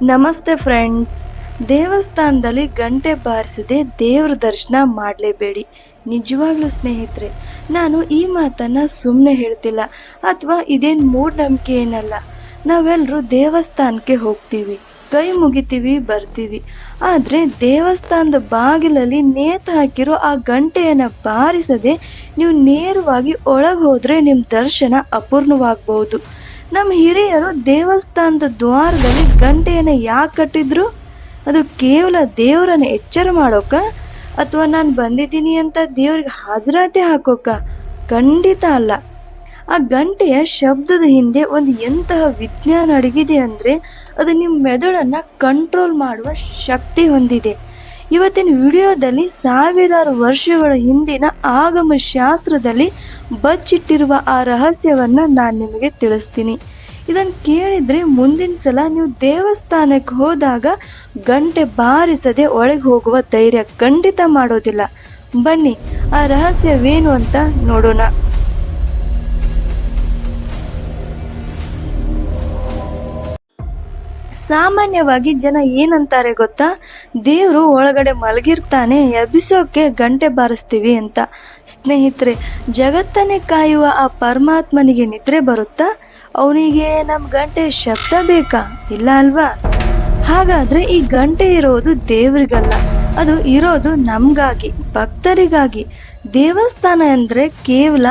ನಮಸ್ತೆ ಫ್ರೆಂಡ್ಸ್. ದೇವಸ್ಥಾನದಲ್ಲಿ ಗಂಟೆ ಬಾರಿಸದೆ ದೇವ್ರ ದರ್ಶನ ಮಾಡಲೇಬೇಡಿ. ನಿಜವಾಗ್ಲೂ ಸ್ನೇಹಿತರೆ, ನಾನು ಈ ಮಾತನ್ನು ಸುಮ್ಮನೆ ಹೇಳ್ತಿಲ್ಲ ಅಥವಾ ಇದೇನು ಮೂಢನಂಬಿಕೆ ಏನಲ್ಲ. ನಾವೆಲ್ಲರೂ ದೇವಸ್ಥಾನಕ್ಕೆ ಹೋಗ್ತೀವಿ, ಕೈ ಮುಗಿತೀವಿ, ಬರ್ತೀವಿ. ಆದರೆ ದೇವಸ್ಥಾನದ ಬಾಗಿಲಲ್ಲಿ ನೇತು ಹಾಕಿರೋ ಆ ಗಂಟೆಯನ್ನು ಬಾರಿಸದೆ ನೀವು ನೇರವಾಗಿ ಒಳಗೆ ಹೋದರೆ ನಿಮ್ಮ ದರ್ಶನ ಅಪೂರ್ಣವಾಗಬಹುದು. ನಮ್ಮ ಹಿರಿಯರು ದೇವಸ್ಥಾನದ ದ್ವಾರದಲ್ಲಿ ಗಂಟೆಯನ್ನು ಯಾಕೆ ಕಟ್ಟಿದ್ರು? ಅದು ಕೇವಲ ದೇವರನ್ನ ಎಚ್ಚರ ಮಾಡೋಕ ಅಥವಾ ನಾನು ಬಂದಿದ್ದೀನಿ ಅಂತ ದೇವ್ರಿಗೆ ಹಾಜರಾತಿ ಹಾಕೋಕ? ಖಂಡಿತ ಅಲ್ಲ. ಆ ಗಂಟೆಯ ಶಬ್ದದ ಹಿಂದೆ ಒಂದು ಎಂತಹ ವಿಜ್ಞಾನ ಅಡಗಿದೆ ಅಂದರೆ ಅದು ನಿಮ್ಮ ಮೆದುಳನ್ನು ಕಂಟ್ರೋಲ್ ಮಾಡುವ ಶಕ್ತಿ ಹೊಂದಿದೆ. ಇವತ್ತಿನ ವಿಡಿಯೋದಲ್ಲಿ ಸಾವಿರಾರು ವರ್ಷಗಳ ಹಿಂದಿನ ಆಗಮ ಶಾಸ್ತ್ರದಲ್ಲಿ ಬಚ್ಚಿಟ್ಟಿರುವ ಆ ರಹಸ್ಯವನ್ನು ನಾನು ನಿಮಗೆ ತಿಳಿಸ್ತೀನಿ. ಇದನ್ನು ಕೇಳಿದರೆ ಮುಂದಿನ ಸಲ ನೀವು ದೇವಸ್ಥಾನಕ್ಕೆ ಹೋದಾಗ ಗಂಟೆ ಬಾರಿಸದೆ ಒಳಗೆ ಹೋಗುವ ಧೈರ್ಯ ಖಂಡಿತ ಮಾಡೋದಿಲ್ಲ. ಬನ್ನಿ ಆ ರಹಸ್ಯವೇನು ಅಂತ ನೋಡೋಣ. ಸಾಮಾನ್ಯವಾಗಿ ಜನ ಏನಂತಾರೆ ಗೊತ್ತಾ? ದೇವರು ಒಳಗಡೆ ಮಲಗಿರ್ತಾನೆ, ಎಬ್ಬಿಸೋಕೆ ಗಂಟೆ ಬಾರಿಸ್ತೀವಿ ಅಂತ. ಸ್ನೇಹಿತರೆ, ಜಗತ್ತನ್ನೇ ಕಾಯುವ ಆ ಪರಮಾತ್ಮನಿಗೆ ನಿದ್ರೆ ಬರುತ್ತಾ? ಅವನಿಗೆ ನಮ್ಮ ಗಂಟೆ ಶಬ್ದ ಬೇಕಾ? ಇಲ್ಲ ಅಲ್ವಾ? ಹಾಗಾದ್ರೆ ಈ ಗಂಟೆ ಇರೋದು ದೇವರಿಗಲ್ಲ, ಅದು ಇರೋದು ನಮಗಾಗಿ, ಭಕ್ತರಿಗಾಗಿ. ದೇವಸ್ಥಾನ ಅಂದರೆ ಕೇವಲ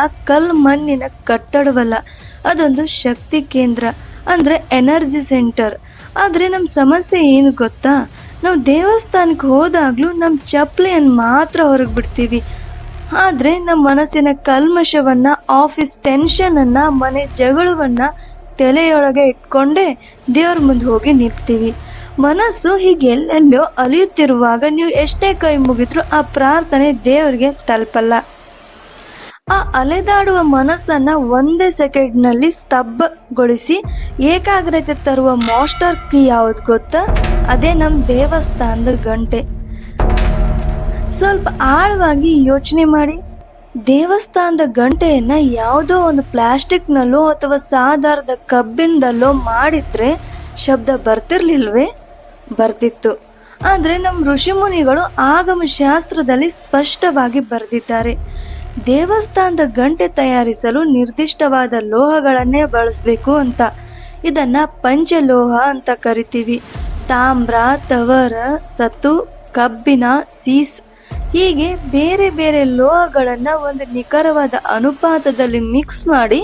ಮಣ್ಣಿನ ಕಟ್ಟಡವಲ್ಲ, ಅದೊಂದು ಶಕ್ತಿ ಕೇಂದ್ರ, ಅಂದರೆ ಎನರ್ಜಿ ಸೆಂಟರ್. ಆದರೆ ನಮ್ಮ ಸಮಸ್ಯೆ ಏನು ಗೊತ್ತಾ? ನಾವು ದೇವಸ್ಥಾನಕ್ಕೆ ಹೋದಾಗಲೂ ನಮ್ಮ ಚಪ್ಪಲಿಯನ್ನು ಮಾತ್ರ ಹೊರಗೆ ಬಿಡ್ತೀವಿ. ಆದರೆ ನಮ್ಮ ಮನಸ್ಸಿನ ಕಲ್ಮಶವನ್ನು, ಆಫೀಸ್ ಟೆನ್ಷನನ್ನು, ಮನೆ ಜಗಳವನ್ನು ತಲೆಯೊಳಗೆ ಇಟ್ಕೊಂಡೇ ದೇವ್ರ ಮುಂದೆ ಹೋಗಿ ನಿಲ್ತೀವಿ. ಮನಸ್ಸು ಹೀಗೆ ಎಲ್ಲೆಲ್ಲೋ ಅಲಿಯುತ್ತಿರುವಾಗ ನೀವು ಎಷ್ಟೇ ಕೈ ಮುಗಿದ್ರೂ ಆ ಪ್ರಾರ್ಥನೆ ದೇವರಿಗೆ ತಲುಪಲ್ಲ. ಆ ಅಲೆದಾಡುವ ಮನಸ್ಸನ್ನು ಒಂದೇ ಸೆಕೆಂಡ್ನಲ್ಲಿ ಸ್ತಬ್ಧಗೊಳಿಸಿ ಏಕಾಗ್ರತೆ ತರುವ ಮಾಸ್ಟರ್ ಕೀ ಯಾವುದು ಗೊತ್ತಾ? ಅದೇ ನಮ್ಮ ದೇವಸ್ಥಾನದ ಗಂಟೆ. ಸ್ವಲ್ಪ ಆಳವಾಗಿ ಯೋಚನೆ ಮಾಡಿ. ದೇವಸ್ಥಾನದ ಗಂಟೆಯನ್ನು ಯಾವುದೋ ಒಂದು ಪ್ಲಾಸ್ಟಿಕ್ನಲ್ಲೋ ಅಥವಾ ಸಾಧಾರದ ಕಬ್ಬಿಣದಲ್ಲೋ ಮಾಡಿದ್ರೆ ಶಬ್ದ ಬರ್ತಿರ್ಲಿಲ್ವೇ? ಬರ್ತಿತ್ತು. ಆದರೆ ನಮ್ಮ ಋಷಿಮುನಿಗಳು ಆಗಮ ಶಾಸ್ತ್ರದಲ್ಲಿ ಸ್ಪಷ್ಟವಾಗಿ ಬರೆದಿದ್ದಾರೆ, ದೇವಸ್ಥಾನದ ಗಂಟೆ ತಯಾರಿಸಲು ನಿರ್ದಿಷ್ಟವಾದ ಲೋಹಗಳನ್ನೇ ಬಳಸಬೇಕು ಅಂತ. ಇದನ್ನು ಪಂಚಲೋಹ ಅಂತ ಕರಿತೀವಿ. ತಾಮ್ರ, ತವರ, ಸತು, ಕಬ್ಬಿಣ, ಸೀಸ್ ಹೀಗೆ ಬೇರೆ ಬೇರೆ ಲೋಹಗಳನ್ನು ಒಂದು ನಿಖರವಾದ ಅನುಪಾತದಲ್ಲಿ ಮಿಕ್ಸ್ ಮಾಡಿ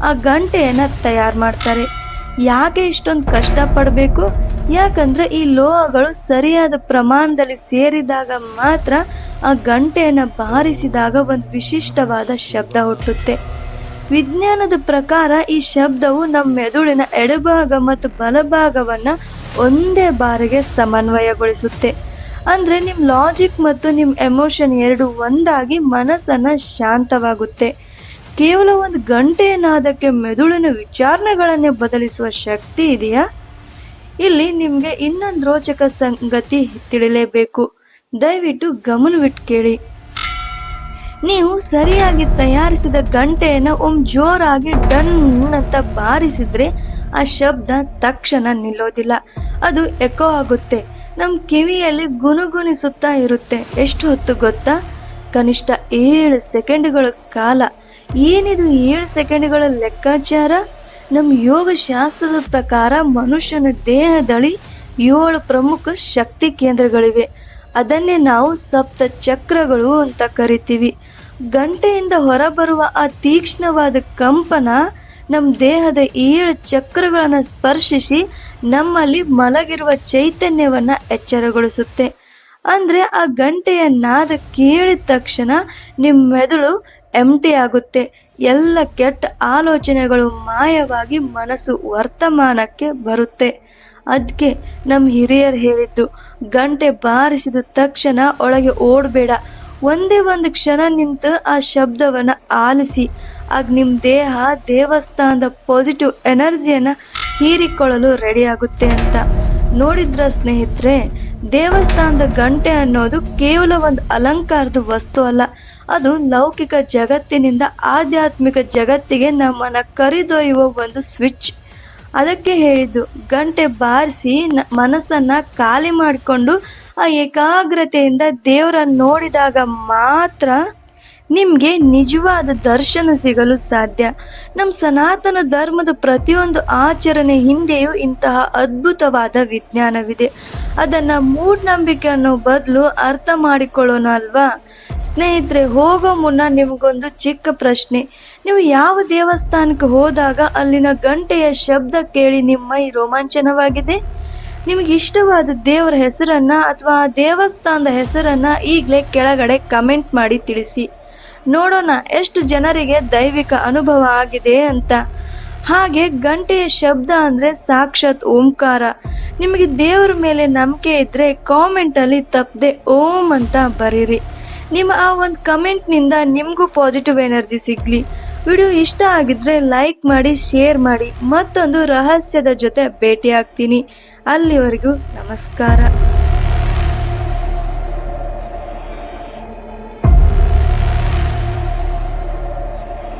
ಆ ಗಂಟೆಯನ್ನು ತಯಾರು ಮಾಡ್ತಾರೆ. ಯಾಕೆ ಇಷ್ಟೊಂದು ಕಷ್ಟಪಡಬೇಕು? ಯಾಕಂದರೆ ಈ ಲೋಹಗಳು ಸರಿಯಾದ ಪ್ರಮಾಣದಲ್ಲಿ ಸೇರಿದಾಗ ಮಾತ್ರ ಆ ಗಂಟೆಯನ್ನು ಬಾರಿಸಿದಾಗ ಒಂದು ವಿಶಿಷ್ಟವಾದ ಶಬ್ದ ಹುಟ್ಟುತ್ತೆ. ವಿಜ್ಞಾನದ ಪ್ರಕಾರ ಈ ಶಬ್ದವು ನಮ್ಮ ಮೆದುಳಿನ ಎಡಭಾಗ ಮತ್ತು ಬಲಭಾಗವನ್ನು ಒಂದೇ ಬಾರಿಗೆ ಸಮನ್ವಯಗೊಳಿಸುತ್ತೆ. ಅಂದರೆ ನಿಮ್ಮ ಲಾಜಿಕ್ ಮತ್ತು ನಿಮ್ಮ ಎಮೋಷನ್ ಎರಡು ಒಂದಾಗಿ ಮನಸ್ಸನ್ನು ಶಾಂತವಾಗುತ್ತೆ. ಕೇವಲ ಒಂದು ಗಂಟೆಯನ್ನಾದಕ್ಕೆ ಮೆದುಳಿನ ವಿಚಾರಣೆಗಳನ್ನೇ ಬದಲಿಸುವ ಶಕ್ತಿ ಇದೆಯಾ? ಇಲ್ಲಿ ನಿಮಗೆ ಇನ್ನೊಂದು ರೋಚಕ ಸಂಗತಿ ತಿಳಿಯಲೇಬೇಕು. ದಯವಿಟ್ಟು ಗಮನವಿಟ್ಟು ಕೇಳಿ. ನೀವು ಸರಿಯಾಗಿ ತಯಾರಿಸಿದ ಗಂಟೆಯನ್ನು ಜೋರಾಗಿ ಡನ್ ಅಂತ ಬಾರಿಸಿದ್ರೆ ಆ ಶಬ್ದ ತಕ್ಷಣ ನಿಲ್ಲೋದಿಲ್ಲ, ಅದು ಎಕೋ ಆಗುತ್ತೆ, ನಮ್ಮ ಕಿವಿಯಲ್ಲಿ ಗುನುಗುಣಿಸುತ್ತಾ ಇರುತ್ತೆ. ಎಷ್ಟು ಹೊತ್ತು ಗೊತ್ತಾ? ಕನಿಷ್ಠ 7 ಸೆಕೆಂಡ್ಗಳ ಕಾಲ. ಏನಿದು 7 ಸೆಕೆಂಡ್ಗಳ ಲೆಕ್ಕಾಚಾರ? ನಮ್ಮ ಯೋಗ ಶಾಸ್ತ್ರದ ಪ್ರಕಾರ ಮನುಷ್ಯನ ದೇಹದಲ್ಲಿ 7 ಪ್ರಮುಖ ಶಕ್ತಿ ಕೇಂದ್ರಗಳಿವೆ. ಅದನ್ನೇ ನಾವು ಸಪ್ತ ಚಕ್ರಗಳು ಅಂತ ಕರಿತೀವಿ. ಗಂಟೆಯಿಂದ ಹೊರಬರುವ ಆ ತೀಕ್ಷ್ಣವಾದ ಕಂಪನ ನಮ್ಮ ದೇಹದ 7 ಚಕ್ರಗಳನ್ನು ಸ್ಪರ್ಶಿಸಿ ನಮ್ಮಲ್ಲಿ ಮಲಗಿರುವ ಚೈತನ್ಯವನ್ನು ಎಚ್ಚರಗೊಳಿಸುತ್ತೆ. ಅಂದರೆ ಆ ಗಂಟೆಯ ನಾದ ಕೇಳಿದ ತಕ್ಷಣ ನಿಮ್ಮ ಮೆದುಳು ಎಂಟಿ ಆಗುತ್ತೆ. ಎಲ್ಲ ಕೆಟ್ಟ ಆಲೋಚನೆಗಳು ಮಾಯವಾಗಿ ಮನಸ್ಸು ವರ್ತಮಾನಕ್ಕೆ ಬರುತ್ತೆ. ಅದಕ್ಕೆ ನಮ್ಮ ಹಿರಿಯರು ಹೇಳಿದ್ದು, ಗಂಟೆ ಬಾರಿಸಿದ ತಕ್ಷಣ ಒಳಗೆ ಓಡಬೇಡ, ಒಂದೇ ಒಂದು ಕ್ಷಣ ನಿಂತು ಆ ಶಬ್ದವನ್ನು ಆಲಿಸಿ. ಆಗ ನಿಮ್ಮ ದೇಹ ದೇವಸ್ಥಾನದ ಪಾಸಿಟಿವ್ ಎನರ್ಜಿಯನ್ನು ಹೀರಿಕೊಳ್ಳಲು ರೆಡಿಯಾಗುತ್ತೆ ಅಂತ. ನೋಡಿದ್ರ ಸ್ನೇಹಿತರೆ, ದೇವಸ್ಥಾನದ ಗಂಟೆ ಅನ್ನೋದು ಕೇವಲ ಒಂದು ಅಲಂಕಾರದ ವಸ್ತು ಅಲ್ಲ, ಅದು ಲೌಕಿಕ ಜಗತ್ತಿನಿಂದ ಆಧ್ಯಾತ್ಮಿಕ ಜಗತ್ತಿಗೆ ನಮ್ಮನ್ನು ಕರೆದೊಯ್ಯುವ ಒಂದು ಸ್ವಿಚ್. ಅದಕ್ಕೆ ಹೇಳಿದ್ದು, ಗಂಟೆ ಬಾರಿಸಿ ಮನಸ್ಸನ್ನು ಖಾಲಿ ಮಾಡಿಕೊಂಡು ಆ ಏಕಾಗ್ರತೆಯಿಂದ ದೇವರನ್ನು ನೋಡಿದಾಗ ಮಾತ್ರ ನಿಮಗೆ ನಿಜವಾದ ದರ್ಶನ ಸಿಗಲು ಸಾಧ್ಯ. ನಮ್ಮ ಸನಾತನ ಧರ್ಮದ ಪ್ರತಿಯೊಂದು ಆಚರಣೆ ಹಿಂದೆಯೂ ಇಂತಹ ಅದ್ಭುತವಾದ ವಿಜ್ಞಾನವಿದೆ. ಅದನ್ನು ಮೂಢನಂಬಿಕೆ ಅನ್ನೋ ಬದಲು ಅರ್ಥ ಮಾಡಿಕೊಳ್ಳೋಣ ಅಲ್ವಾ? ಸ್ನೇಹಿತರೆ, ಹೋಗೋ ಮುನ್ನ ನಿಮಗೊಂದು ಚಿಕ್ಕ ಪ್ರಶ್ನೆ. ನೀವು ಯಾವ ದೇವಸ್ಥಾನಕ್ಕೆ ಹೋದಾಗ ಅಲ್ಲಿನ ಗಂಟೆಯ ಶಬ್ದ ಕೇಳಿ ನಿಮ್ಮ ಮೈ ರೋಮಾಂಚನವಾಗಿದೆ? ನಿಮಗೆ ಇಷ್ಟವಾದ ದೇವರ ಹೆಸರನ್ನು ಅಥವಾ ಆ ದೇವಸ್ಥಾನದ ಹೆಸರನ್ನು ಈಗಲೇ ಕೆಳಗಡೆ ಕಮೆಂಟ್ ಮಾಡಿ ತಿಳಿಸಿ. ನೋಡೋಣ ಎಷ್ಟು ಜನರಿಗೆ ದೈವಿಕ ಅನುಭವ ಆಗಿದೆ ಅಂತ. ಹಾಗೆ ಗಂಟೆಯ ಶಬ್ದ ಅಂದರೆ ಸಾಕ್ಷಾತ್ ಓಂಕಾರ. ನಿಮಗೆ ದೇವರ ಮೇಲೆ ನಂಬಿಕೆ ಇದ್ದರೆ ಕಾಮೆಂಟಲ್ಲಿ ತಪ್ಪದೆ ಓಂ ಅಂತ ಬರೀರಿ. ನಿಮ್ಮ ಆ ಒಂದು ಕಮೆಂಟ್ನಿಂದ ನಿಮಗೂ ಪಾಸಿಟಿವ್ ಎನರ್ಜಿ ಸಿಗಲಿ. ವಿಡಿಯೋ ಇಷ್ಟ ಆಗಿದ್ರೆ ಲೈಕ್ ಮಾಡಿ, ಶೇರ್ ಮಾಡಿ. ಮತ್ತೊಂದು ರಹಸ್ಯದ ಜೊತೆ ಭೇಟಿ ಆಗ್ತೀನಿ. ಅಲ್ಲಿವರೆಗೂ ನಮಸ್ಕಾರ.